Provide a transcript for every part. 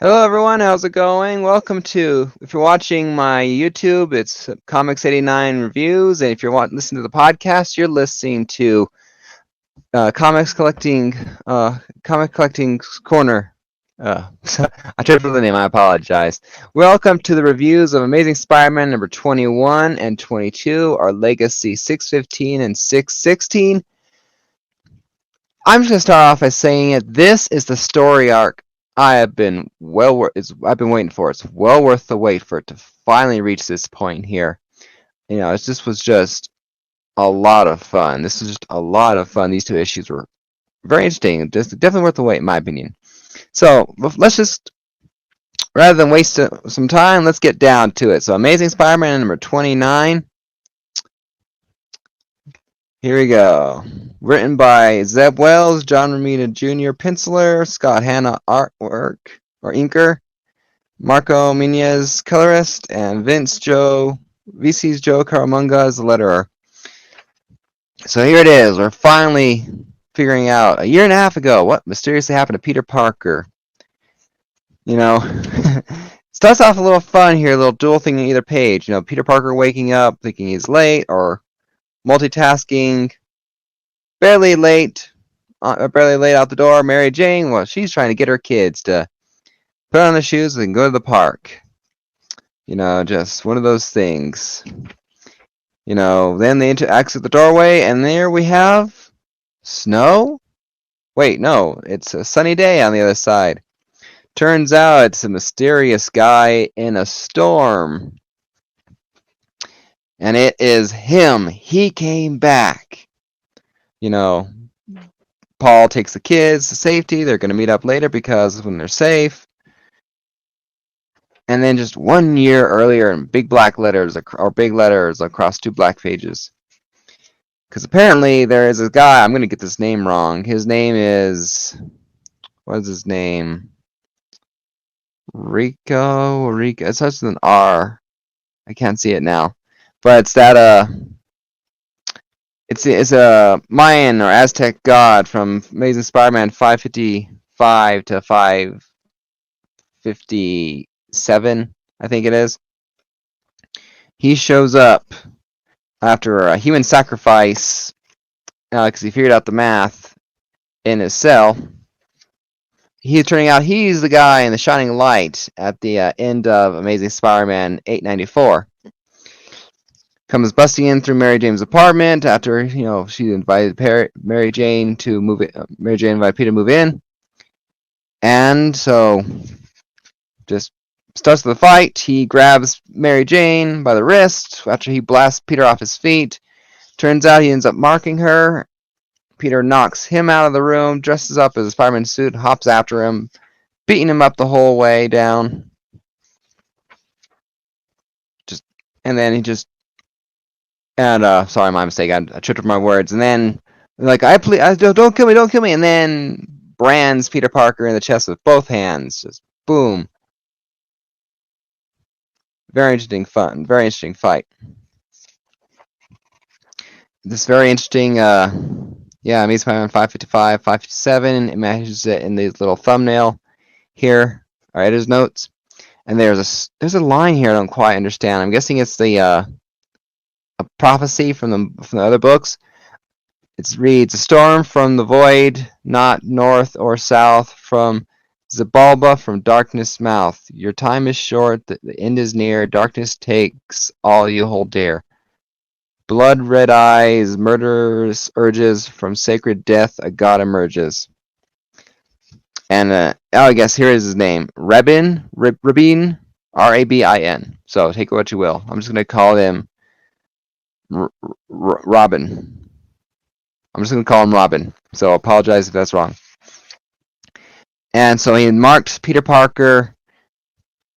Hello everyone, how's it going? Welcome to, if you're watching my YouTube, it's Comics 89 Reviews, and if you're listening to the podcast, you're listening to uh, Comics Collecting, Comic Collecting Corner. I tripped over the name, I apologize. Welcome to the reviews of Amazing Spider-Man number 21 and 22, our Legacy 615 and 616. I'm just gonna start off by saying it. This is the story arc I've been waiting for. It's well worth the wait for it to finally reach this point here. This was just a lot of fun. This was just a lot of fun. These two issues were very interesting. Just definitely worth the wait, in my opinion. So let's just, rather than waste some time, let's get down to it. So Amazing Spider-Man number 29. Here we go. Written by Zeb Wells, John Romita Jr. Penciler, Scott Hanna Artwork or Inker, Marco Minez Colorist, and VC's Joe Caramunga as the letterer. So here it is. We're finally figuring out a year and a half ago what mysteriously happened to Peter Parker. Starts off a little fun here, a little dual thing on either page. Peter Parker waking up thinking he's late, or multitasking. Barely late out the door. Mary Jane, well, she's trying to get her kids to put on the shoes and go to the park. Just one of those things. Then they exit the doorway, and there we have snow. Wait, no, it's a sunny day on the other side. Turns out it's a mysterious guy in a storm. And it is him. He came back. Paul takes the kids to safety. They're going to meet up later because when they're safe. And then just 1 year earlier in big letters across two black pages. Because apparently there is a guy, I'm going to get this name wrong. His name is, what is his name? Rico, it starts with an R. I can't see it now. But it's that, it's a Mayan or Aztec god from Amazing Spider-Man 555 to 557, I think it is. He shows up after a human sacrifice because he figured out the math in his cell. He's turning out he's the guy in the shining light at the end of Amazing Spider-Man 894. Comes busting in through Mary Jane's apartment after she invited Mary Jane to move in. Mary Jane invited Peter to move in, and so just starts the fight. He grabs Mary Jane by the wrist after he blasts Peter off his feet. Turns out he ends up marking her. Peter knocks him out of the room, dresses up as a Spider-Man suit, hops after him, beating him up the whole way down. Sorry, my mistake. I tripped over my words. And then, don't kill me. And then brands Peter Parker in the chest with both hands. Just boom. Very interesting fight. This very interesting, Amazing Spider-Man 555, 557. It matches it in the little thumbnail here. All right, his notes. And there's a line here I don't quite understand. I'm guessing it's a prophecy from the other books. It reads, "A storm from the void, not north or south, from Zabalba, from darkness' mouth. Your time is short, the end is near, darkness takes all you hold dear. Blood-red eyes, murderous urges, from sacred death a god emerges." And I guess here is his name, Rabin, Rabin. So take it what you will. I'm just going to call him Robin. I'm just going to call him Robin. So I apologize if that's wrong. And so he marked Peter Parker.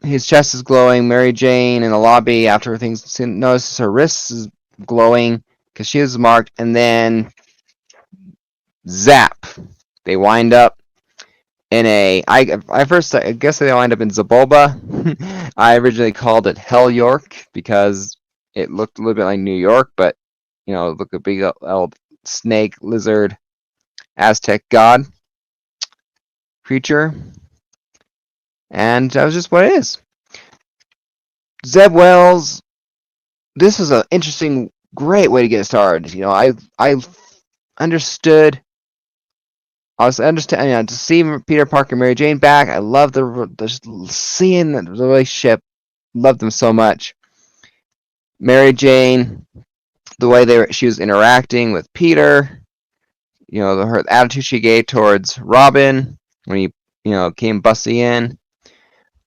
His chest is glowing. Mary Jane in the lobby after things notices her wrists is glowing because she is marked. And then zap, they wind up in I guess they wind up in Zabalba. I originally called it Hell York because it looked a little bit like New York, but it looked a big old snake, lizard, Aztec god creature. and that was just what it is. Zeb Wells, this was an interesting, great way to get started. I understood. To see Peter Parker and Mary Jane back. I love just seeing the relationship. Loved them so much. Mary Jane, the way she was interacting with Peter, her attitude she gave towards Robin when he, came busting in.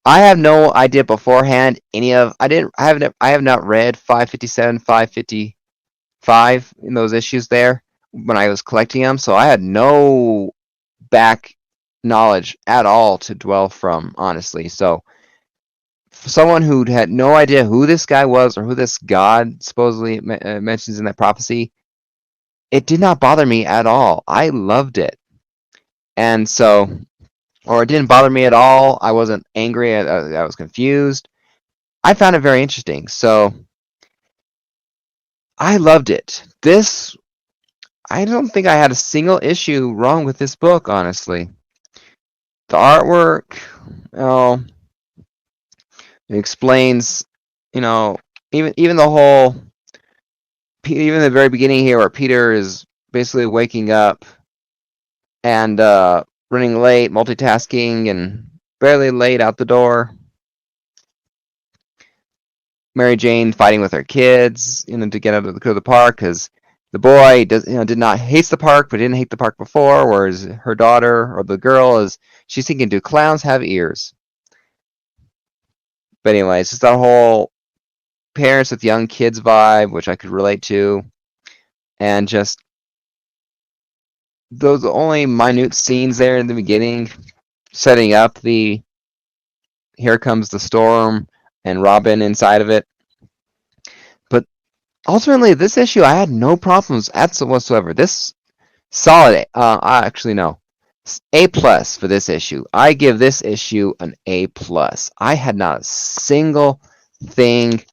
I have no idea beforehand I have not read 557, 555 in those issues there when I was collecting them, so I had no back knowledge at all to dwell from, honestly. So for someone who had no idea who this guy was or who this god supposedly mentions in that prophecy, it did not bother me at all. I loved it. And so, or it didn't bother me at all. I wasn't angry. I was confused. I found it very interesting. So I loved it. I don't think I had a single issue wrong with this book, honestly. The artwork, it explains, even the whole, even the very beginning here where Peter is basically waking up and running late, multitasking, and barely late out the door. Mary Jane fighting with her kids, to get out of the park because the boy hates the park, but didn't hate the park before. Whereas her daughter or the girl she's thinking, do clowns have ears? But anyway, it's just that whole parents with young kids vibe, which I could relate to, and just those only minute scenes there in the beginning, setting up the here comes the storm and Robin inside of it. But ultimately, this issue I had no problems whatsoever. This solid. Actually no, A+ for this issue. I give this issue an A+. I had not a single thing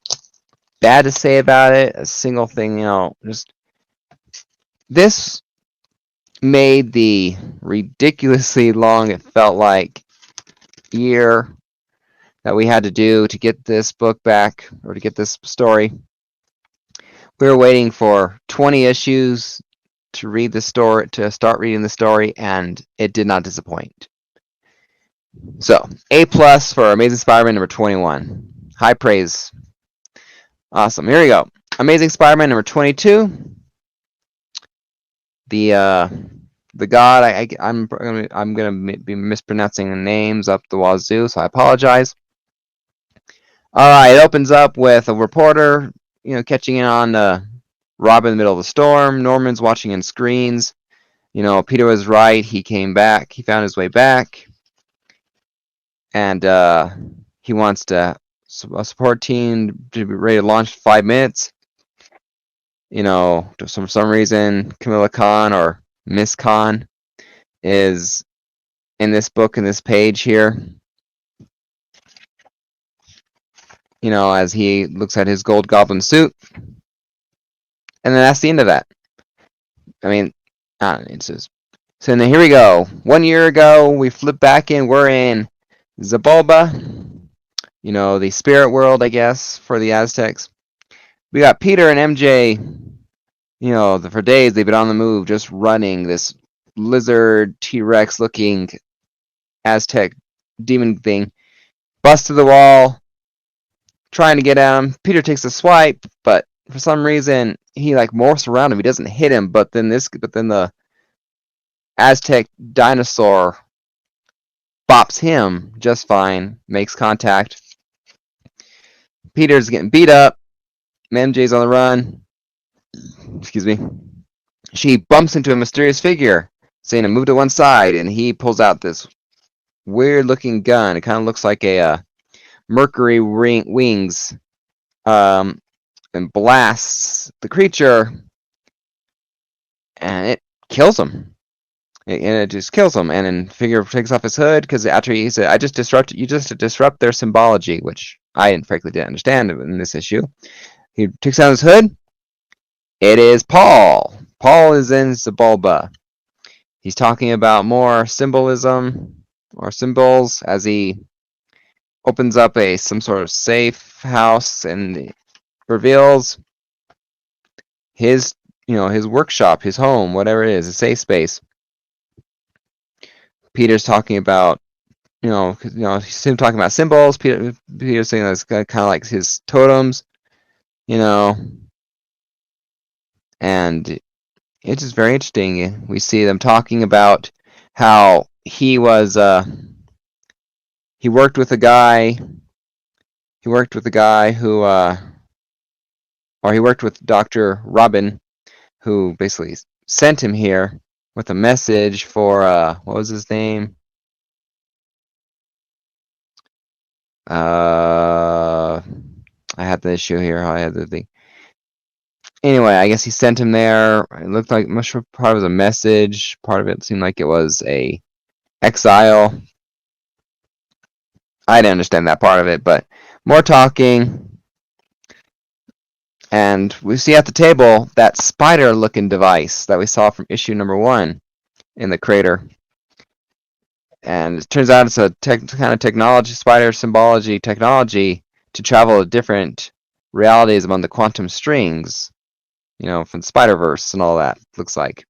bad to say about it. A single thing, just this made the ridiculously long, it felt like, year that we had to do to get this book back, or to get this story. We were waiting for 20 issues to read the story, to start reading the story, and it did not disappoint. So, A+ for Amazing Spider-Man number 21. High praise. Awesome. Here we go. Amazing Spider-Man number 22. The god, I'm gonna be mispronouncing the names up the wazoo, so I apologize. All right, it opens up with a reporter, catching in on Robin in the middle of the storm. Norman's watching in screens. Peter was right. He came back. He found his way back, and he wants a support team to be ready to launch in 5 minutes. For some reason, Camilla Khan or Miss Khan is in this book, in this page here. As he looks at his gold goblin suit. And then that's the end of that. I mean, it's just... So then here we go. 1 year ago, we flip back in. We're in Zabulba. The spirit world, I guess, for the Aztecs. We got Peter and MJ. For days they've been on the move, just running this lizard T-Rex looking Aztec demon thing. Bust to the wall, trying to get at him. Peter takes a swipe, but for some reason he morphs around him. He doesn't hit him, but then the Aztec dinosaur bops him just fine, makes contact. Peter's getting beat up. MJ's on the run. Excuse me. She bumps into a mysterious figure, saying to move to one side, and he pulls out this weird-looking gun. It kind of looks like a Mercury wings, and blasts the creature, and it kills him. And it just kills him, and then figure takes off his hood, because after he said, you just disrupt their symbology, which I frankly didn't understand in this issue. He takes out his hood. It is Paul. Paul is in Zabulba. He's talking about more symbolism or symbols as he opens up some sort of safe house and reveals his workshop, his home, whatever it is, a safe space. Peter's talking about he's him talking about symbols. Peter's saying that's kind of like his totems, and it's just very interesting. We see them talking about how he was he worked with a guy who or he worked with Dr. Robin, who basically sent him here with a message for what was his name? I had the issue here. I had the thing. Anyway, I guess he sent him there. It looked like much part of it was a message. Part of it seemed like it was a exile. I didn't understand that part of it, but more talking. And we see at the table that spider-looking device that we saw from issue number 1 in the crater. And it turns out it's a kind of technology, spider symbology technology to travel to different realities among the quantum strings, from Spider-Verse and all that, looks like.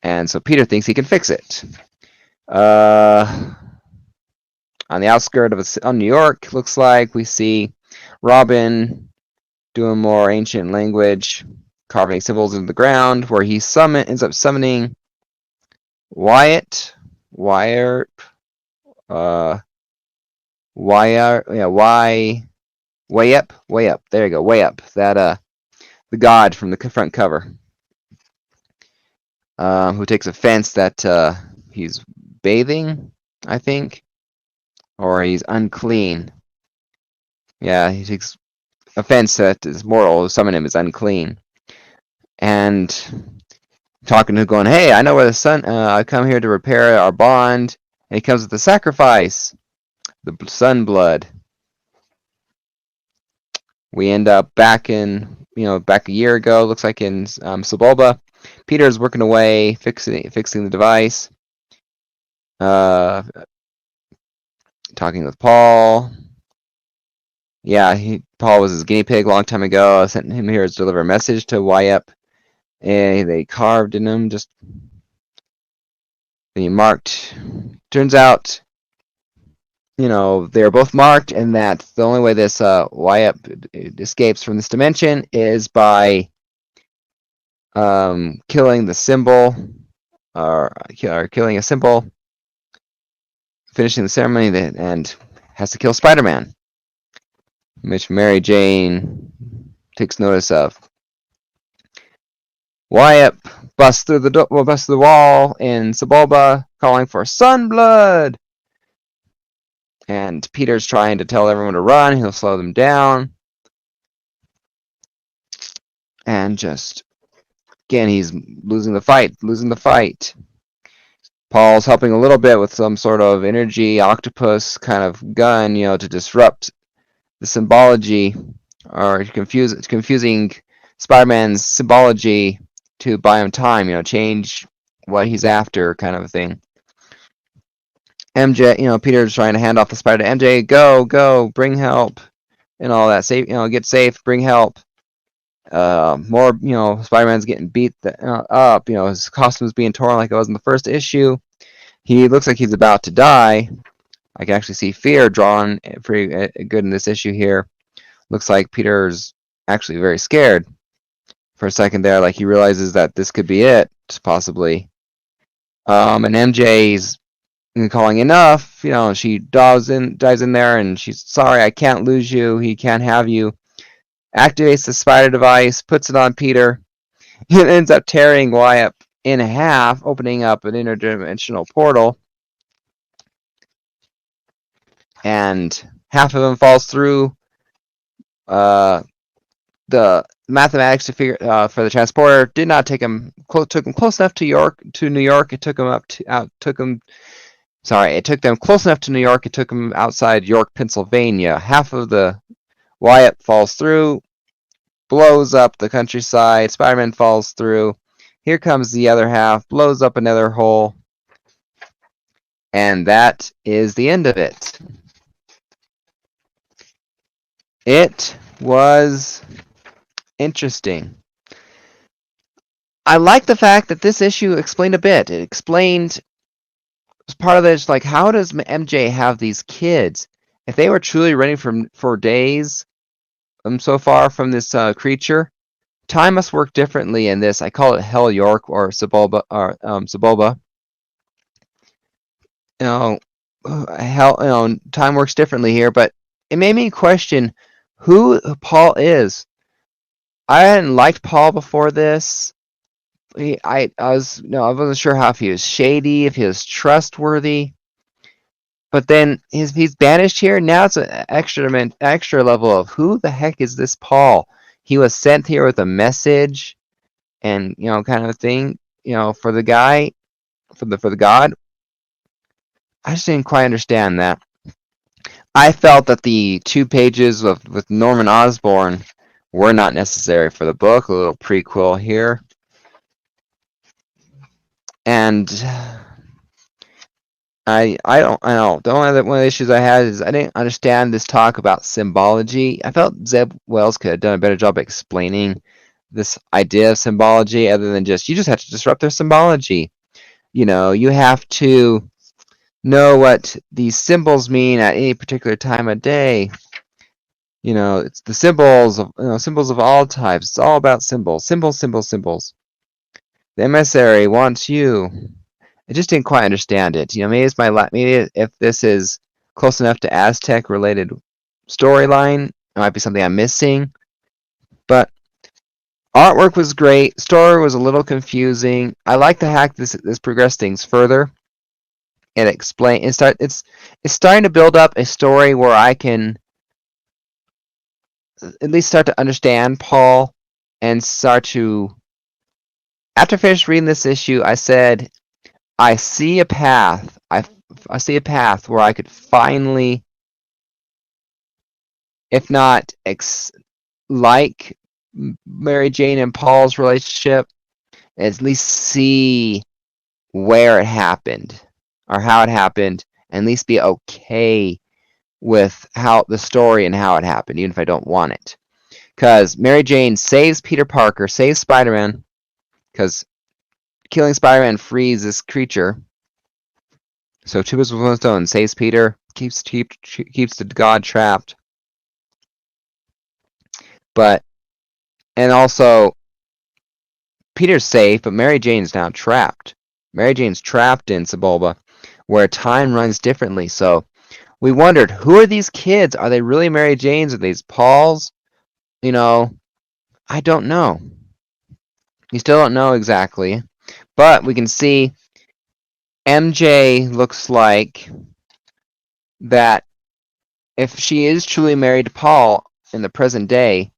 And so Peter thinks he can fix it. On the outskirts of New York, looks like we see Robin doing more ancient language, carving symbols into the ground, where he ends up summoning Wyatt, Wire, way up. There you go, way up. That the god from the front cover, who takes offense that he's bathing, I think, or he's unclean. Yeah, he takes offense that his mortal who summoned him is unclean, and talking to going, hey, I know where the sun. I come here to repair our bond, and he comes with the sacrifice, the sun blood. We end up back a year ago. Looks like in Sebulba. Peter's working away, fixing the device. Talking with Paul. Yeah, Paul was his guinea pig a long time ago. I sent him here to deliver a message to Wyatt. And they carved in him. Then he marked. Turns out, they are both marked, and that the only way this Wyatt escapes from this dimension is by killing the symbol, or killing a symbol, finishing the ceremony, and has to kill Spider-Man, which Mary Jane takes notice of. Wyatt busts through the wall in Sebulba, calling for Sunblood. And Peter's trying to tell everyone to run. He'll slow them down. And just, again, he's losing the fight. Paul's helping a little bit with some sort of energy octopus kind of gun, to disrupt the symbology, or confusing Spider-Man's symbology to buy him time, change what he's after, kind of a thing. MJ, Peter's trying to hand off the spider to MJ. Go, bring help, and all that. Safe, get safe, bring help. More, Spider-Man's getting beat up. His costume's being torn like it was in the first issue. He looks like he's about to die. I can actually see fear drawn pretty good in this issue here. Looks like Peter's actually very scared for a second there, like he realizes that this could be it, possibly. And MJ's calling enough. She dives in there, and she's sorry, I can't lose you. He can't have you. Activates the spider device, puts it on Peter. It ends up tearing Wyatt in half, opening up an interdimensional portal. And half of him falls through. The mathematics to figure for the transporter did not take him. Took him close enough to New York. It took him it took them close enough to New York. It took them outside York, Pennsylvania. Half of the Wyatt falls through, blows up the countryside. Spider-Man falls through. Here comes the other half, blows up another hole. And that is the end of it. It was interesting. I like the fact that this issue explained a bit. It explained as part of this, like, how does MJ have these kids? If they were truly running for days, so far from this creature, time must work differently in this. I call it Hell York or Sebulba or Sebulba. You know, hell, time works differently here, but it made me question who Paul is. I hadn't liked Paul before this. I wasn't sure how if he was shady, if he was trustworthy. But then he's banished here. Now it's an extra level of who the heck is this Paul? He was sent here with a message, and kind of thing. For the guy, for the god. I just didn't quite understand that. I felt that the 2 pages with Norman Osborn were not necessary for the book. A little prequel here, and I know. The only one of the issues I had is I didn't understand this talk about symbology. I felt Zeb Wells could have done a better job explaining this idea of symbology, other than you just have to disrupt their symbology. You have to know what these symbols mean at any particular time of day. It's the symbols of all types. It's all about symbols, symbols, symbols, symbols. The emissary wants you. I just didn't quite understand it. Maybe if this is close enough to Aztec related storyline, it might be something I'm missing. But artwork was great. Story was a little confusing. I like the hack this progressed things further. It's starting to build up a story where I can at least start to understand Paul and start to. After I finished reading this issue, I said, I see a path. I see a path where I could finally, if not like Mary Jane and Paul's relationship, at least see where it happened or how it happened, and at least be okay with how the story and how it happened, even if I don't want it. Because Mary Jane saves Peter Parker, saves Spider-Man, because killing Spider-Man frees this creature. So two birds with one stone, saves Peter, keeps the god trapped. And also, Peter's safe, but Mary Jane's now trapped. Mary Jane's trapped in Sebulba, where time runs differently. So we wondered, who are these kids? Are they really Mary Jane's? Are these Paul's? I don't know. We still don't know exactly. But we can see MJ looks like that if she is truly married to Paul in the present day,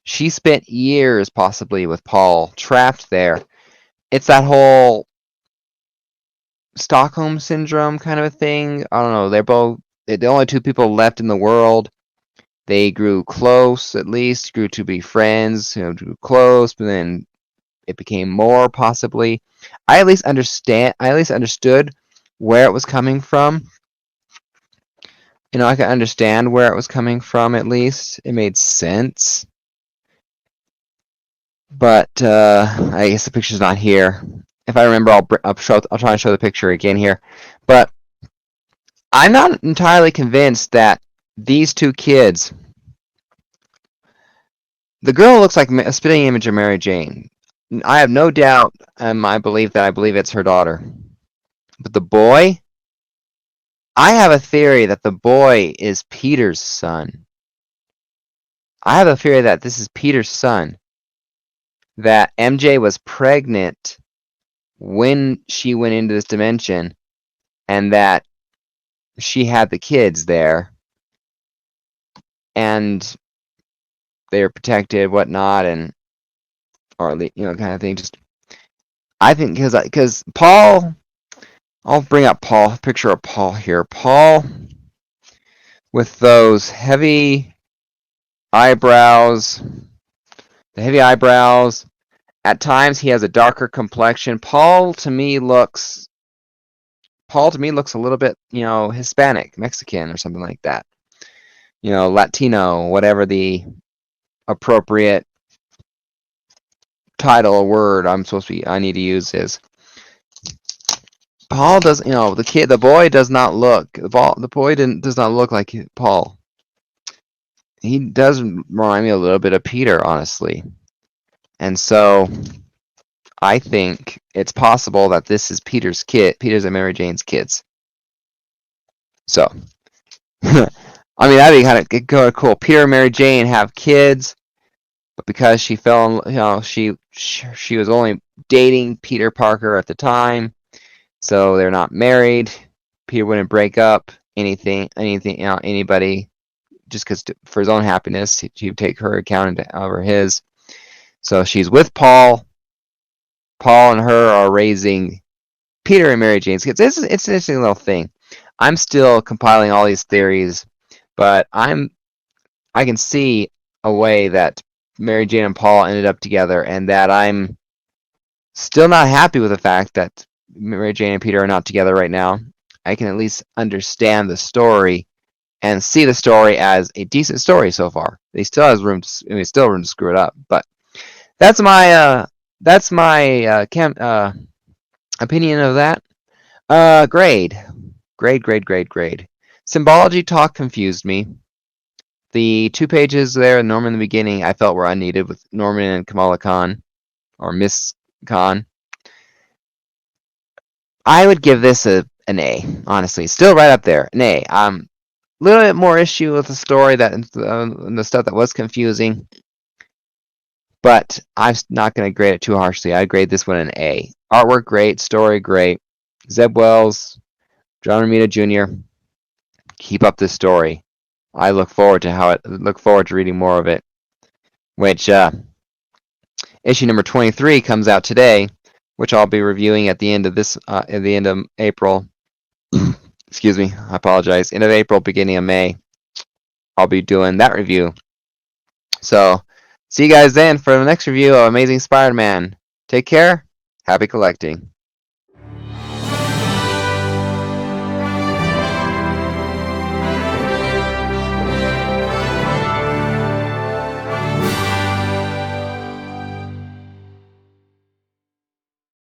she spent years possibly with Paul, trapped there. It's that whole Stockholm syndrome kind of a thing. I don't know. They're the only 2 people left in the world. They grew close, at least, grew to be friends, grew close, but then it became more possibly. I at least understood where it was coming from. I could understand where it was coming from, at least. It made sense. But I guess the picture's not here. If I remember, I'll try and show the picture again here. But I'm not entirely convinced that these 2 kids. The girl looks like a spitting image of Mary Jane. I have no doubt. I believe it's her daughter. But the boy, I have a theory that the boy is Peter's son. I have a theory that this is Peter's son. That MJ was pregnant when she went into this dimension, and that she had the kids there, and they were protected, whatnot, or kind of thing. Just I think because Paul, I'll bring up Paul. Picture of Paul here. Paul with those heavy eyebrows, the heavy eyebrows. At times he has a darker complexion. Paul to me looks a little bit, Hispanic, Mexican, or something like that. Latino, whatever the appropriate title or word I need to use is. Paul does, the boy does not look, the boy does not look like Paul. He does remind me a little bit of Peter, honestly. And so I think it's possible that this is Peter's and Mary Jane's kids. So, I mean, that'd be kind of cool. Peter and Mary Jane have kids, but because she fell in, she was only dating Peter Parker at the time, so they're not married. Peter wouldn't break up anybody, just because for his own happiness, he'd take her account over his. So she's with Paul. Paul and her are raising Peter and Mary Jane's kids. It's an interesting little thing. I'm still compiling all these theories, but I can see a way that Mary Jane and Paul ended up together, and that I'm still not happy with the fact that Mary Jane and Peter are not together right now. I can at least understand the story and see the story as a decent story so far. They still has room to screw it up, but that's my opinion of that. Grade. Symbology talk confused me. The 2 pages there, Norman in the beginning, I felt were unneeded with Norman and Kamala Khan, or Miss Khan. I would give this an A, honestly. Still right up there, an A. Little bit more issue with the story and the stuff that was confusing, but I'm not going to grade it too harshly. I grade this one an A. Artwork great, story great. Zeb Wells, John Romita Jr., keep up this story. I look forward to reading more of it. Which issue number 23 comes out today, which I'll be reviewing at the end of April. Excuse me, I apologize. End of April, beginning of May. I'll be doing that review. So, see you guys then for the next review of Amazing Spider-Man. Take care. Happy collecting.